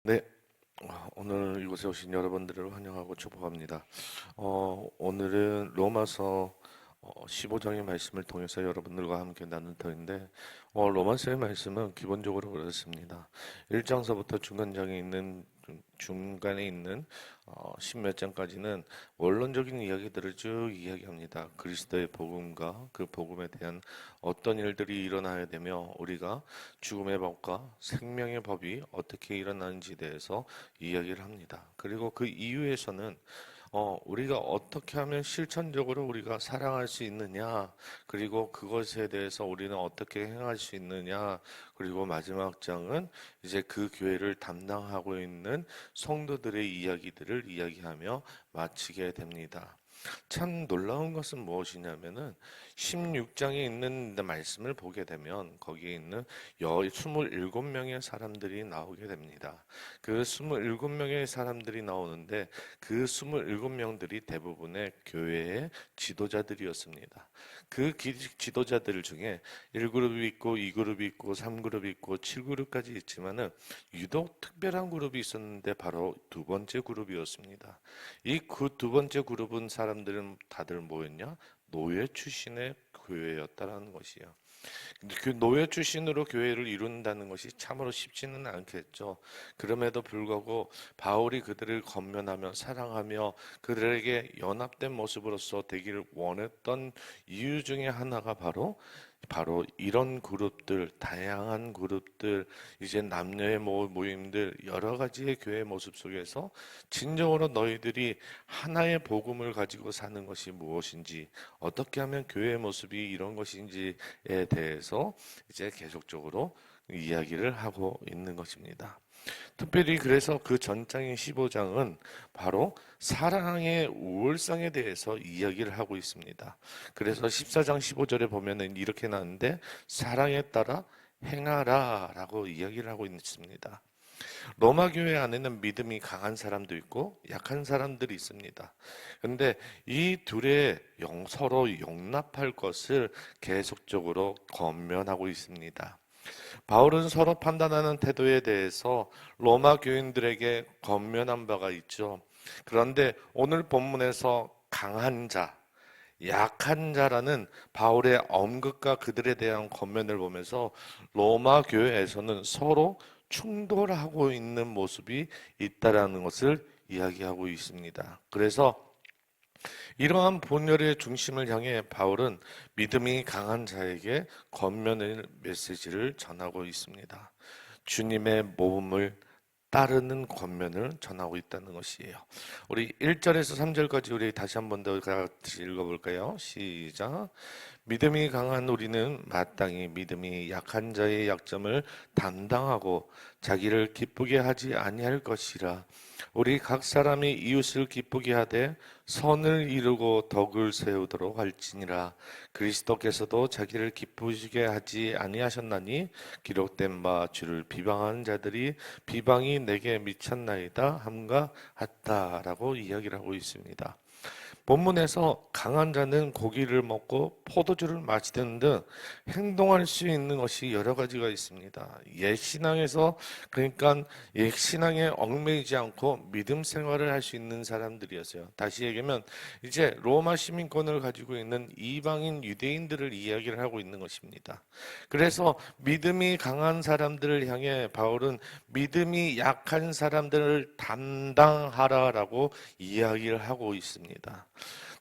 네, 오늘 이곳에 오신 여러분들을 환영하고 축복합니다. 오늘은 로마서 15장의 말씀을 통해서 여러분들과 함께 나눌 터인데, 로마서의 말씀은 기본적으로 그렇습니다. 1장서부터 중간에 있는 십몇 장까지는 원론적인 이야기들을 쭉 이야기합니다. 그리스도의 복음과 그 복음에 대한 어떤 일들이 일어나야 되며 우리가 죽음의 법과 생명의 법이 어떻게 일어나는지에 대해서 이야기를 합니다. 그리고 그 이후에서는 우리가 어떻게 하면 실천적으로 우리가 사랑할 수 있느냐, 그리고 그것에 대해서 우리는 어떻게 행할 수 있느냐, 그리고 마지막 장은 이제 그 교회를 담당하고 있는 성도들의 이야기들을 이야기하며 마치게 됩니다. 참 놀라운 것은 무엇이냐면은 16장에 있는 말씀을 보게 되면 거기에 있는 27명의 사람들이 나오게 됩니다. 그 27명의 사람들이 나오는데 그 27명들이 대부분의 교회의 지도자들이었습니다. 그 지도자들 중에 1그룹이 있고 2그룹이 있고 3그룹이 있고 7그룹까지 있지만은 유독 특별한 그룹이 있었는데 바로 두 번째 그룹이었습니다. 이 그 두 번째 그룹은 사람들은 다들 뭐였냐? 노예 출신의 교회였다라는 것이요. 그 노예 출신으로 교회를 이룬다는 것이 참으로 쉽지는 않겠죠. 그럼에도 불구하고 바울이 그들을 권면하며 사랑하며 그들에게 연합된 모습으로서 되기를 원했던 이유 중에 하나가 바로 이런 그룹들, 다양한 그룹들, 이제 남녀의 모임들, 여러 가지의 교회 모습 속에서 진정으로 너희들이 하나의 복음을 가지고 사는 것이 무엇인지, 어떻게 하면 교회의 모습이 이런 것인지에 대해서 이제 계속적으로 이야기를 하고 있는 것입니다. 특별히 그래서 그 전장인 15장은 바로 사랑의 우월성에 대해서 이야기를 하고 있습니다. 그래서 14장 15절에 보면은 이렇게 나오는데 사랑에 따라 행하라 라고 이야기를 하고 있습니다. 로마 교회 안에는 믿음이 강한 사람도 있고 약한 사람들이 있습니다. 그런데 이 둘의 서로 용납할 것을 계속적으로 권면하고 있습니다. 바울은 서로 판단하는 태도에 대해서 로마 교인들에게 권면한 바가 있죠. 그런데 오늘 본문에서 강한 자, 약한 자라는 바울의 언급과 그들에 대한 권면을 보면서 로마 교회에서는 서로 충돌하고 있는 모습이 있다라는 것을 이야기하고 있습니다. 그래서 이러한 본열의 중심을 향해 바울은 믿음이 강한 자에게 권면의 메시지를 전하고 있습니다. 주님의 모범을 따르는 권면을 전하고 있다는 것이에요. 우리 1절에서 3절까지 우리 다시 한 번 더 같이 읽어볼까요? 시작. 믿음이 강한 우리는 마땅히 믿음이 약한 자의 약점을 담당하고 자기를 기쁘게 하지 아니할 것이라. 우리 각 사람이 이웃을 기쁘게 하되 선을 이루고 덕을 세우도록 할지니라. 그리스도께서도 자기를 기쁘시게 하지 아니하셨나니 기록된 바 주를 비방하는 자들이 비방이 내게 미쳤나이다 함과 같다라고 이야기를 하고 있습니다. 본문에서 강한 자는 고기를 먹고 포도주를 마시는 등 행동할 수 있는 것이 여러 가지가 있습니다. 옛 신앙에서 그러니까 옛 신앙에 얽매이지 않고 믿음 생활을 할 수 있는 사람들이었어요. 다시 얘기하면 이제 로마 시민권을 가지고 있는 이방인 유대인들을 이야기를 하고 있는 것입니다. 그래서 믿음이 강한 사람들을 향해 바울은 믿음이 약한 사람들을 담당하라라고 이야기를 하고 있습니다.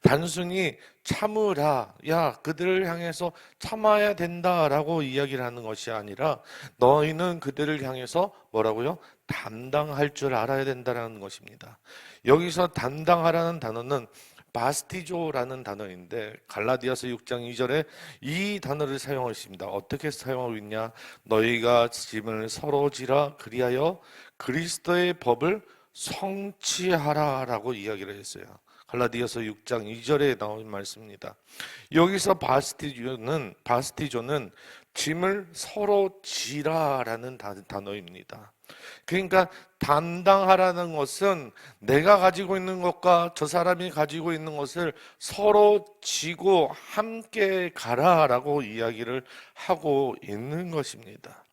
단순히 참으라, 야, 그들을 향해서 참아야 된다라고 이야기를 하는 것이 아니라 너희는 그들을 향해서 뭐라고요? 담당할 줄 알아야 된다라는 것입니다. 여기서 담당하라는 단어는 바스티조라는 단어인데 갈라디아서 6장 2절에 이 단어를 사용하십니다. 어떻게 사용하고 있냐? 너희가 짐을 서로 지라 그리하여 그리스도의 법을 성취하라라고 이야기를 했어요. 갈라디아서 6장 2절에 나온 말씀입니다. 여기서 바스티조는 짐을 서로 지라라는 단어입니다. 그러니까 담당하라는 것은 내가 가지고 있는 것과 저 사람이 가지고 있는 것을 서로 지고 함께 가라라고 이야기를 하고 있는 것입니다.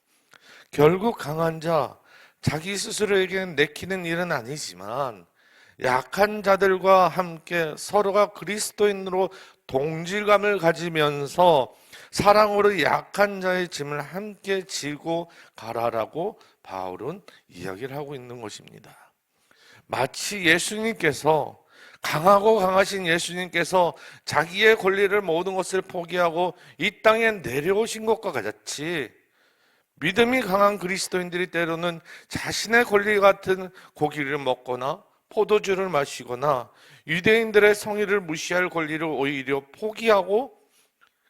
결국 강한 자, 자기 스스로에게 내키는 일은 아니지만 약한 자들과 함께 서로가 그리스도인으로 동질감을 가지면서 사랑으로 약한 자의 짐을 함께 지고 가라라고 바울은 이야기를 하고 있는 것입니다. 마치 예수님께서, 강하고 강하신 예수님께서 자기의 권리를 모든 것을 포기하고 이 땅에 내려오신 것과 같이 믿음이 강한 그리스도인들이 때로는 자신의 권리 같은 고기를 먹거나 포도주를 마시거나 유대인들의 성의를 무시할 권리를 오히려 포기하고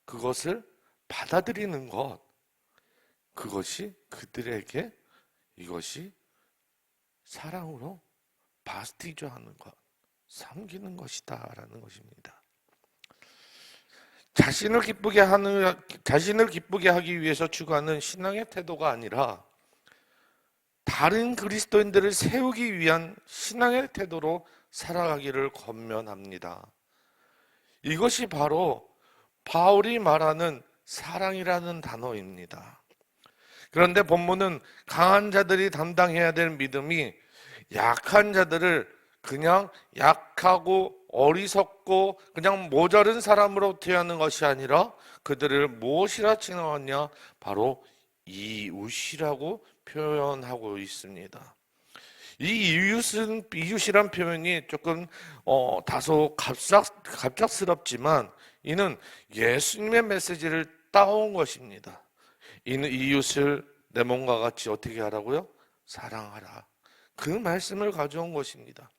그것을 받아들이는 것, 그것이 그들에게 이것이 사랑으로 바스티즈하는 것, 섬기는 것이다 라는 것입니다. 자신을 기쁘게 하기 위해서 추구하는 신앙의 태도가 아니라 다른 그리스도인들을 세우기 위한 신앙의 태도로 살아가기를 권면합니다. 이것이 바로 바울이 말하는 사랑이라는 단어입니다. 그런데 본문은 강한 자들이 담당해야 될 믿음이 약한 자들을 그냥 약하고 어리석고 그냥 모자른 사람으로 대하는 것이 아니라 그들을 무엇이라 칭하느냐? 바로 이웃이라고 표현하고 있습니다. 이 이웃이란 표현이 조금 다소 갑작스럽지만 이는 예수님의 메시지를 따온 것입니다. 이는 이웃을 내 몸과 같이 어떻게 하라고요? 사랑하라. 그 말씀을 가져온 것입니다.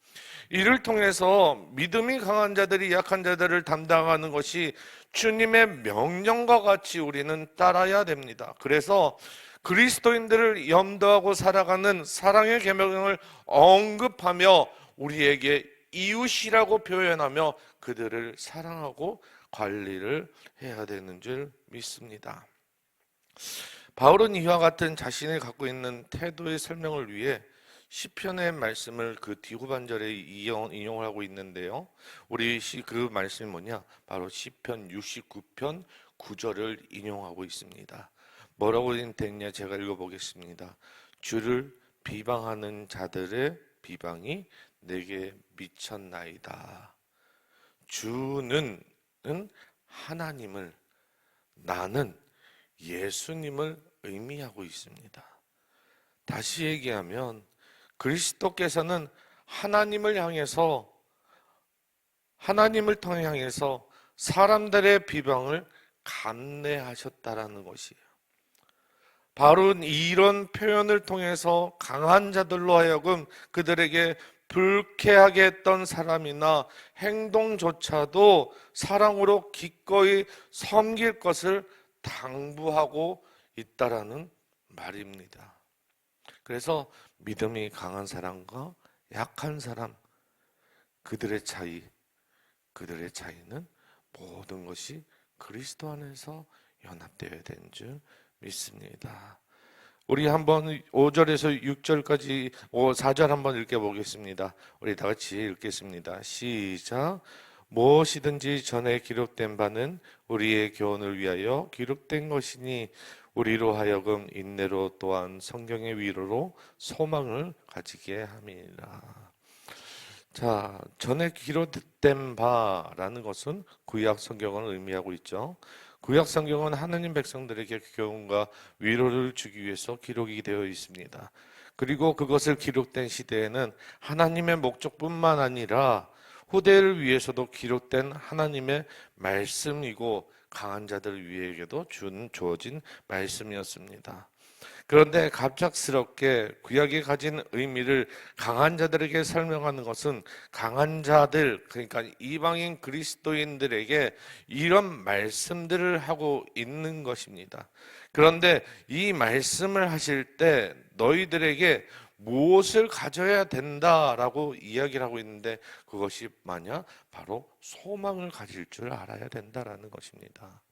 이를 통해서 믿음이 강한 자들이 약한 자들을 담당하는 것이 주님의 명령과 같이 우리는 따라야 됩니다. 그래서 그리스도인들을 염두하고 살아가는 사랑의 계명을 언급하며 우리에게 이웃이라고 표현하며 그들을 사랑하고 관리를 해야 되는 줄 믿습니다. 바울은 이와 같은 자신이 갖고 있는 태도의 설명을 위해 시편의 말씀을 그 뒤후반절에 인용을 하고 있는데요. 우리 그 말씀이 뭐냐? 바로 시편 69편 9절을 인용하고 있습니다. 뭐라고 됐냐? 제가 읽어보겠습니다. 주를 비방하는 자들의 비방이 내게 미쳤나이다. 주는 하나님을, 나는 예수님을 의미하고 있습니다. 다시 얘기하면 그리스도께서는 하나님을 통해 향해서 사람들의 비방을 감내하셨다라는 것이에요. 바로 이런 표현을 통해서 강한 자들로 하여금 그들에게 불쾌하게 했던 사람이나 행동조차도 사랑으로 기꺼이 섬길 것을 당부하고 있다라는 말입니다. 그래서 믿음이 강한 사람과 약한 사람, 그들의 차이는 모든 것이 그리스도 안에서 연합되어야 되는 줄 믿습니다. 우리 한번 5절에서 6절까지 4절 한번 읽어보겠습니다. 우리 다 같이 읽겠습니다. 시작. 무엇이든지 전에 기록된 바는 우리의 교훈을 위하여 기록된 것이니 우리로 하여금 인내로 또한 성경의 위로로 소망을 가지게 함이라. 자, 전에 기록된 바라는 것은 구약 성경을 의미하고 있죠. 구약 성경은 하나님 백성들에게 교훈과 위로를 주기 위해서 기록이 되어 있습니다. 그리고 그것을 기록된 시대에는 하나님의 목적뿐만 아니라 후대를 위해서도 기록된 하나님의 말씀이고 강한 자들 위에게도 주어진 말씀이었습니다. 그런데 갑작스럽게 구약이 가진 의미를 강한 자들에게 설명하는 것은 강한 자들, 그러니까 이방인 그리스도인들에게 이런 말씀들을 하고 있는 것입니다. 그런데 이 말씀을 하실 때 너희들에게 무엇을 가져야 된다라고 이야기를 하고 있는데 그것이 뭐냐? 바로 소망을 가질 줄 알아야 된다라는 것입니다.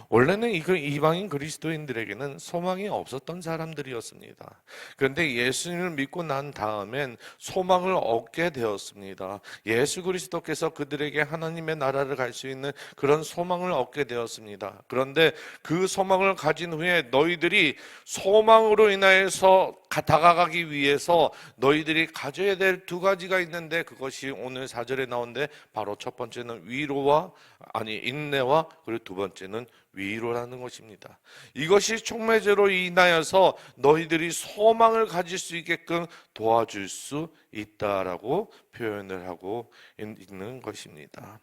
원래는 이방인 그리스도인들에게는 소망이 없었던 사람들이었습니다. 그런데 예수님을 믿고 난 다음엔 소망을 얻게 되었습니다. 예수 그리스도께서 그들에게 하나님의 나라를 갈 수 있는 그런 소망을 얻게 되었습니다. 그런데 그 소망을 가진 후에 너희들이 소망으로 인하여서 다가가기 위해서 너희들이 가져야 될 두 가지가 있는데, 그것이 오늘 4절에 나오는데 바로 첫 번째는 인내와, 그리고 두 번째는 위로라는 것입니다. 이것이 촉매제로 인하여서 너희들이 소망을 가질 수 있게끔 도와줄 수 있다라고 표현을 하고 있는 것입니다.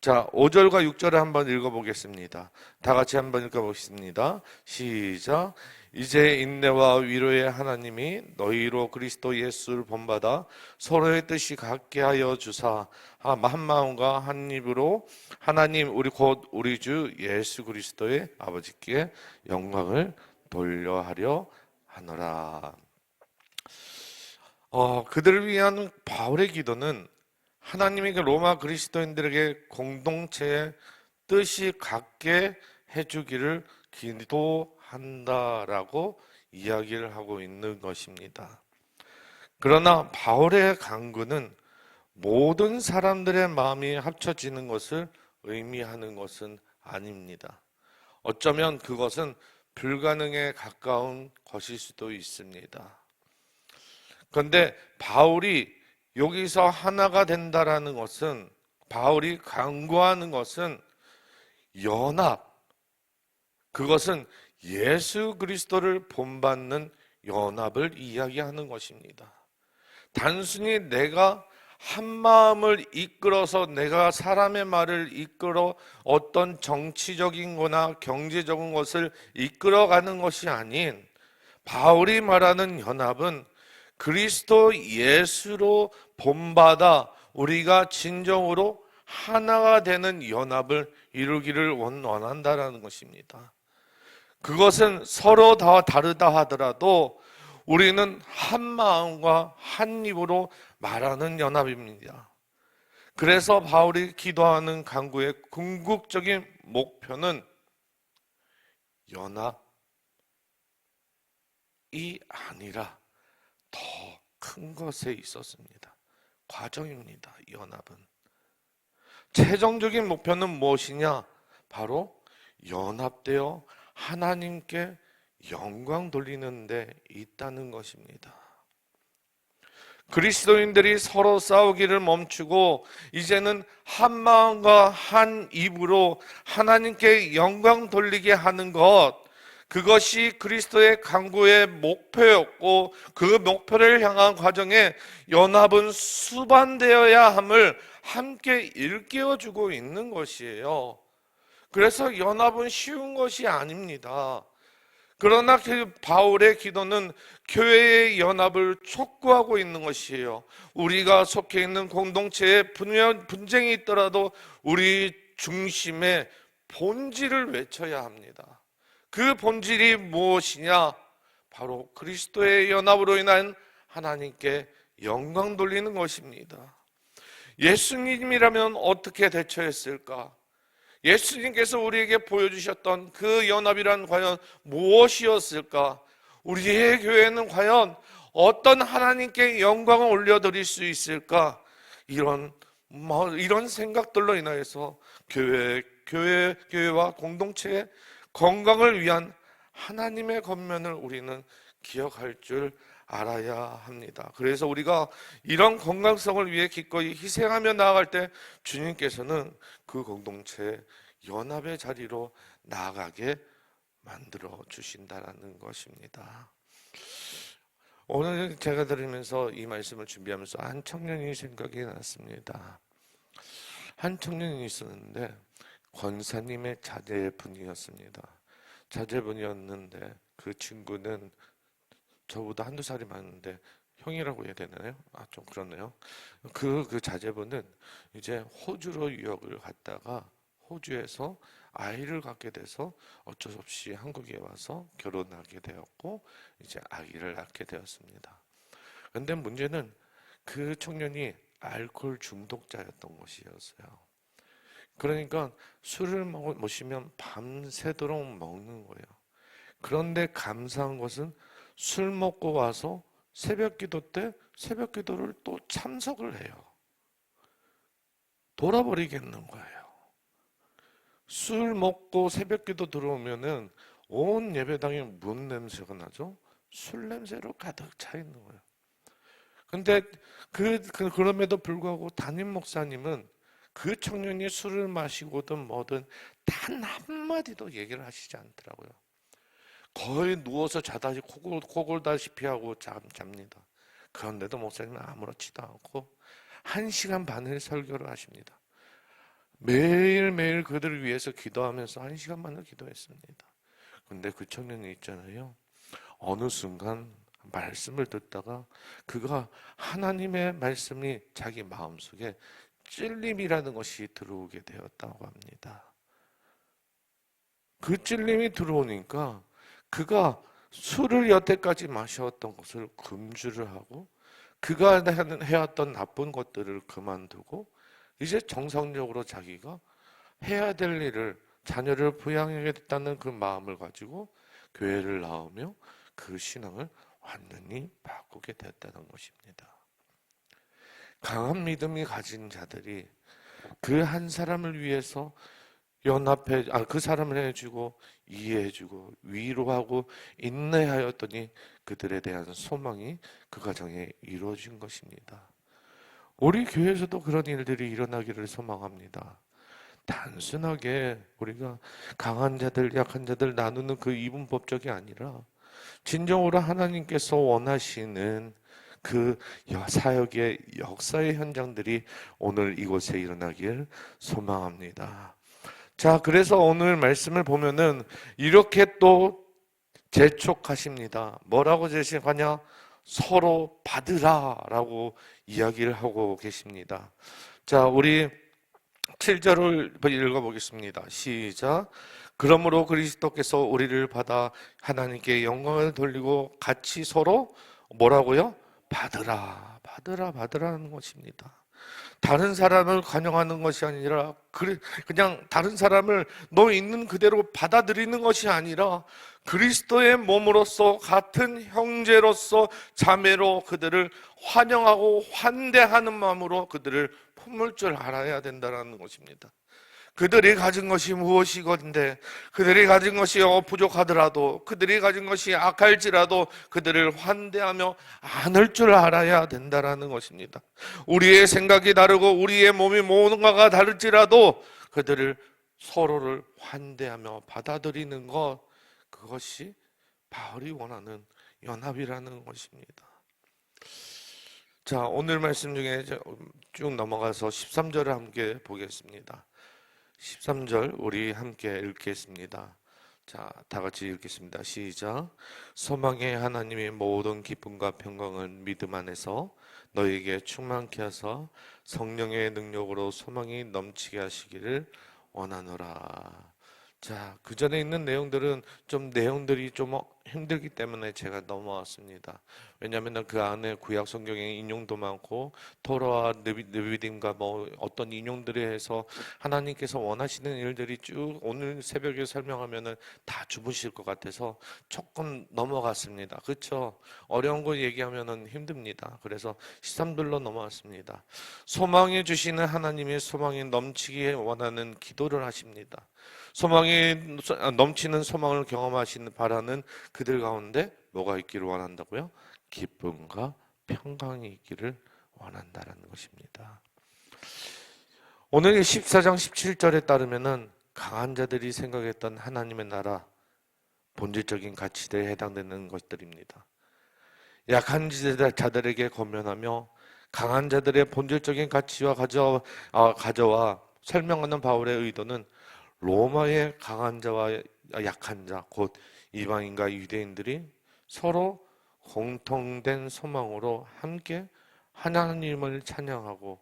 자, 5절과 6절을 한번 읽어보겠습니다. 다 같이 한번 읽어보겠습니다. 시작. 이제 인내와 위로의 하나님이 너희로 그리스도 예수를 본받아 서로의 뜻이 같게 하여 주사 한 마음과 한 입으로 하나님 우리 주 예수 그리스도의 아버지께 영광을 돌려하려 하노라. 그들을 위한 바울의 기도는 하나님이 그 로마 그리스도인들에게 공동체의 뜻이 같게 해주기를 기도한다라고 이야기를 하고 있는 것입니다. 그러나 바울의 간구는 모든 사람들의 마음이 합쳐지는 것을 의미하는 것은 아닙니다. 어쩌면 그것은 불가능에 가까운 것일 수도 있습니다. 그런데 바울이 여기서 하나가 된다라는 것은, 바울이 간구하는 것은 연합, 그것은 예수 그리스도를 본받는 연합을 이야기하는 것입니다. 단순히 내가 한 마음을 이끌어서, 내가 사람의 말을 이끌어 어떤 정치적인 거나 경제적인 것을 이끌어가는 것이 아닌, 바울이 말하는 연합은 그리스도 예수로 본받아 우리가 진정으로 하나가 되는 연합을 이루기를 원한다라는 것입니다. 그것은 서로 다 다르다 하더라도 우리는 한 마음과 한 입으로 말하는 연합입니다. 그래서 바울이 기도하는 간구의 궁극적인 목표는 연합이 아니라 더 큰 것에 있었습니다. 과정입니다. 연합은. 최종적인 목표는 무엇이냐? 바로 연합되어 하나님께 영광 돌리는 데 있다는 것입니다. 그리스도인들이 서로 싸우기를 멈추고 이제는 한 마음과 한 입으로 하나님께 영광 돌리게 하는 것, 그것이 그리스도의 간구의 목표였고, 그 목표를 향한 과정에 연합은 수반되어야 함을 함께 일깨워주고 있는 것이에요. 그래서 연합은 쉬운 것이 아닙니다. 그러나 그 바울의 기도는 교회의 연합을 촉구하고 있는 것이에요. 우리가 속해 있는 공동체에 분쟁이 있더라도 우리 중심의 본질을 외쳐야 합니다. 그 본질이 무엇이냐? 바로 그리스도의 연합으로 인한 하나님께 영광 돌리는 것입니다. 예수님이라면 어떻게 대처했을까? 예수님께서 우리에게 보여주셨던 그 연합이란 과연 무엇이었을까? 우리의 교회는 과연 어떤 하나님께 영광을 올려드릴 수 있을까? 이런 생각들로 인하여서 교회와 공동체의 건강을 위한 하나님의 권면을 우리는 기억할 줄 알아야 합니다. 그래서 우리가 이런 건강성을 위해 기꺼이 희생하며 나아갈 때 주님께서는 그 공동체의 연합의 자리로 나아가게 만들어 주신다는 것입니다. 오늘 제가 들으면서 이 말씀을 준비하면서 한 청년이 생각이 났습니다. 한 청년이 있었는데 권사님의 자제분이었습니다. 자제분이었는데 그 친구는 저보다 한두 살이 많은데 형이라고 해야 되나요? 좀 그렇네요. 그 자제분은 이제 호주로 유학을 갔다가 호주에서 아이를 갖게 돼서 어쩔 수 없이 한국에 와서 결혼하게 되었고 이제 아기를 낳게 되었습니다. 그런데 문제는 그 청년이 알코올 중독자였던 것이었어요. 그러니까 술을 마시면 밤새도록 먹는 거예요. 그런데 감사한 것은 술 먹고 와서 새벽 기도 때 새벽 기도를 또 참석을 해요. 돌아버리겠는 거예요. 술 먹고 새벽 기도 들어오면은 온 예배당에 무슨 냄새가 나죠? 술 냄새로 가득 차 있는 거예요. 근데 그럼에도 불구하고 담임 목사님은 그 청년이 술을 마시고든 뭐든 단 한마디도 얘기를 하시지 않더라고요. 거의 누워서 자다시 코골다시피 하고 잡니다. 그런데도 목사님은 아무렇지도 않고 1시간 반을 설교를 하십니다. 매일매일 그들을 위해서 기도하면서 1시간 반을 기도했습니다. 근데 그 청년이 있잖아요. 어느 순간 말씀을 듣다가 그가 하나님의 말씀이 자기 마음속에 찔림이라는 것이 들어오게 되었다고 합니다. 그 찔림이 들어오니까 그가 술을 여태까지 마셔왔던 것을 금주를 하고 그가 해왔던 나쁜 것들을 그만두고 이제 정상적으로 자기가 해야 될 일을 자녀를 부양하겠다는 그 마음을 가지고 교회를 나오며 그 신앙을 완전히 바꾸게 됐다는 것입니다. 강한 믿음이 가진 자들이 그 한 사람을 위해서 그 사람을 해주고 이해해주고 위로하고 인내하였더니 그들에 대한 소망이 그 가정에 이루어진 것입니다. 우리 교회에서도 그런 일들이 일어나기를 소망합니다. 단순하게 우리가 강한 자들, 약한 자들 나누는 그 이분법적이 아니라 진정으로 하나님께서 원하시는 그 사역의 역사의 현장들이 오늘 이곳에 일어나길 소망합니다. 자, 그래서 오늘 말씀을 보면은 이렇게 또 재촉하십니다. 뭐라고 재촉하냐? 서로 받으라라고 이야기를 하고 계십니다. 자, 우리 7절을 읽어보겠습니다. 시작. 그러므로 그리스도께서 우리를 받아 하나님께 영광을 돌리고 같이 서로 뭐라고요? 받으라는 것입니다. 다른 사람을 관용하는 것이 아니라 그냥 다른 사람을 너 있는 그대로 받아들이는 것이 아니라 그리스도의 몸으로서 같은 형제로서 자매로 그들을 환영하고 환대하는 마음으로 그들을 품을 줄 알아야 된다는 것입니다. 그들이 가진 것이 무엇이건데 그들이 가진 것이 부족하더라도 그들이 가진 것이 악할지라도 그들을 환대하며 안을 줄 알아야 된다는 것입니다. 우리의 생각이 다르고 우리의 몸이 뭔가가 다를지라도 그들을 서로를 환대하며 받아들이는 것, 그것이 바울이 원하는 연합이라는 것입니다. 자, 오늘 말씀 중에 쭉 넘어가서 13절을 함께 보겠습니다. 13절 우리 함께 읽겠습니다. 자, 다 같이 읽겠습니다. 시작. 소망의 하나님이 모든 기쁨과 평강을 믿음 안에서 너에게 충만케 하사 성령의 능력으로 소망이 넘치게 하시기를 원하노라. 자, 그 전에 있는 내용들이 좀 힘들기 때문에 제가 넘어왔습니다. 왜냐하면 그 안에 구약 성경의 인용도 많고 토라와 느비딤과 뭐 어떤 인용들에 해서 하나님께서 원하시는 일들이 쭉 오늘 새벽에 설명하면은 다 주무실 것 같아서 조금 넘어갔습니다. 그렇죠? 어려운 거 얘기하면은 힘듭니다. 그래서 13절로 넘어왔습니다. 소망해 주시는 하나님의 소망이 넘치기에 원하는 기도를 하십니다. 소망이 넘치는 소망을 경험하시는 바라는 그들 가운데 뭐가 있기를 원한다고요? 기쁨과 평강이 있기를 원한다는 것입니다. 오늘 14장 17절에 따르면은 강한 자들이 생각했던 하나님의 나라 본질적인 가치들에 해당되는 것들입니다. 약한 자들에게 권면하며 강한 자들의 본질적인 가치와 가져와 설명하는 바울의 의도는 로마의 강한 자와 약한 자, 곧 이방인과 유대인들이 서로 공통된 소망으로 함께 하나님을 찬양하고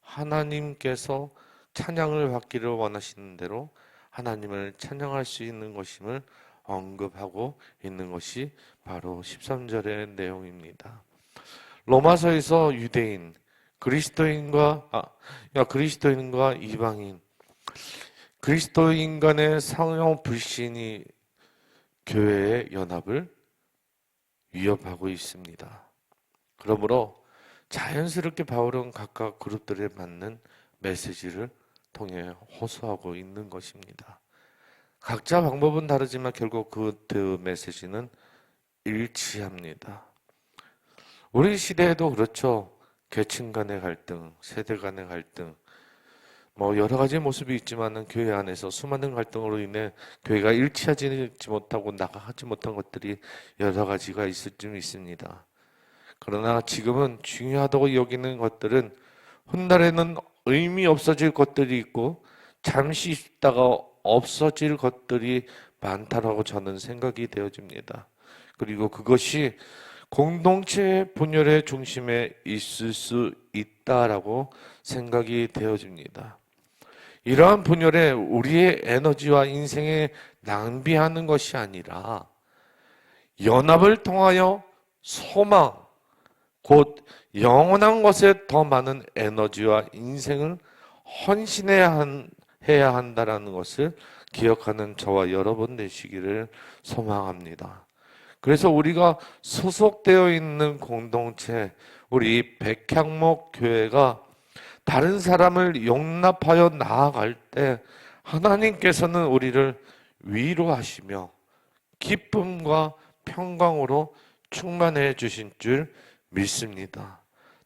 하나님께서 찬양을 받기를 원하시는 대로 하나님을 찬양할 수 있는 것임을 언급하고 있는 것이 바로 13절의 내용입니다. 로마서에서 유대인, 그리스도인과 이방인, 그리스도인 간의 성령 불신이 교회의 연합을 위협하고 있습니다. 그러므로 자연스럽게 바울은 각각 그룹들에 맞는 메시지를 통해 호소하고 있는 것입니다. 각자 방법은 다르지만 결국 그 메시지는 일치합니다. 우리 시대에도 그렇죠. 계층 간의 갈등, 세대 간의 갈등, 여러 가지 모습이 있지만은 교회 안에서 수많은 갈등으로 인해 교회가 일치하지 못하고 나가지 못한 것들이 여러 가지가 있을 줄 믿습니다. 그러나 지금은 중요하다고 여기는 것들은 훗날에는 의미 없어질 것들이 있고 잠시 있다가 없어질 것들이 많다라고 저는 생각이 되어집니다. 그리고 그것이 공동체 분열의 중심에 있을 수 있다라고 생각이 되어집니다. 이러한 분열에 우리의 에너지와 인생에 낭비하는 것이 아니라 연합을 통하여 소망, 곧 영원한 것에 더 많은 에너지와 인생을 헌신해야 한다라는 것을 기억하는 저와 여러분 되시기를 소망합니다. 그래서 우리가 소속되어 있는 공동체, 우리 백향목 교회가 다른 사람을 용납하여 나아갈 때 하나님께서는 우리를 위로하시며 기쁨과 평강으로 충만해 주신 줄 믿습니다.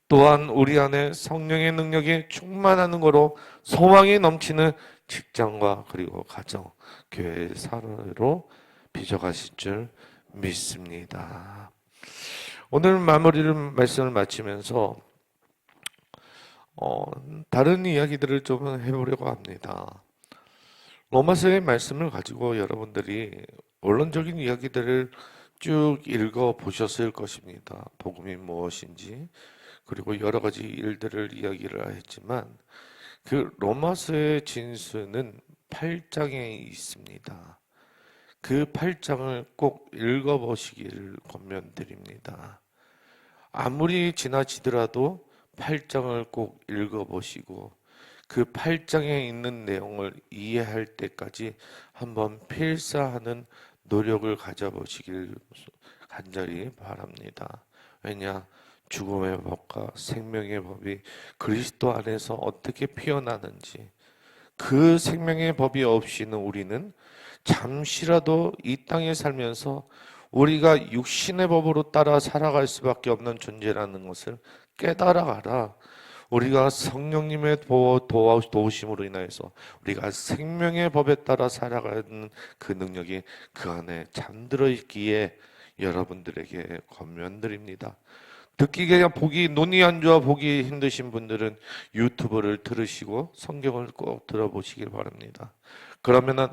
또한 우리 안에 성령의 능력이 충만하는 거로 소망이 넘치는 직장과 그리고 가정, 교회의 사회로 빚어가실 줄 믿습니다. 오늘 말씀을 마치면서 다른 이야기들을 좀 해보려고 합니다. 로마서의 말씀을 가지고 여러분들이 원론적인 이야기들을 쭉 읽어 보셨을 것입니다. 복음이 무엇인지, 그리고 여러 가지 일들을 이야기를 했지만 그 로마서의 진수는 8장에 있습니다. 그 8장을 꼭 읽어 보시기를 권면드립니다. 아무리 지나치더라도 8장을 꼭 읽어 보시고 그 8장에 있는 내용을 이해할 때까지 한번 필사하는 노력을 가져보시길 간절히 바랍니다. 왜냐? 죽음의 법과 생명의 법이 그리스도 안에서 어떻게 피어나는지, 그 생명의 법이 없이는 우리는 잠시라도 이 땅에 살면서 우리가 육신의 법으로 따라 살아갈 수밖에 없는 존재라는 것을 깨달아가라. 우리가 성령님의 도우심으로 인하여서 우리가 생명의 법에 따라 살아가는 그 능력이 그 안에 잠들어 있기에 여러분들에게 권면드립니다. 듣기 그냥 눈이 안 좋아 보기 힘드신 분들은 유튜브를 들으시고 성경을 꼭 들어보시길 바랍니다. 그러면은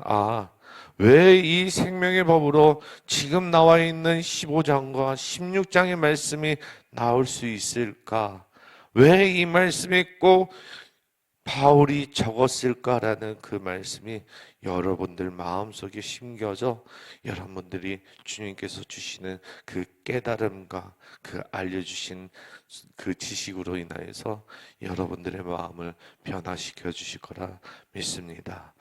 왜 이 생명의 법으로 지금 나와 있는 15장과 16장의 말씀이 나올 수 있을까? 왜 이 말씀이 꼭 바울이 적었을까라는 그 말씀이 여러분들 마음속에 심겨져 여러분들이 주님께서 주시는 그 깨달음과 그 알려주신 그 지식으로 인하여서 여러분들의 마음을 변화시켜 주실 거라 믿습니다.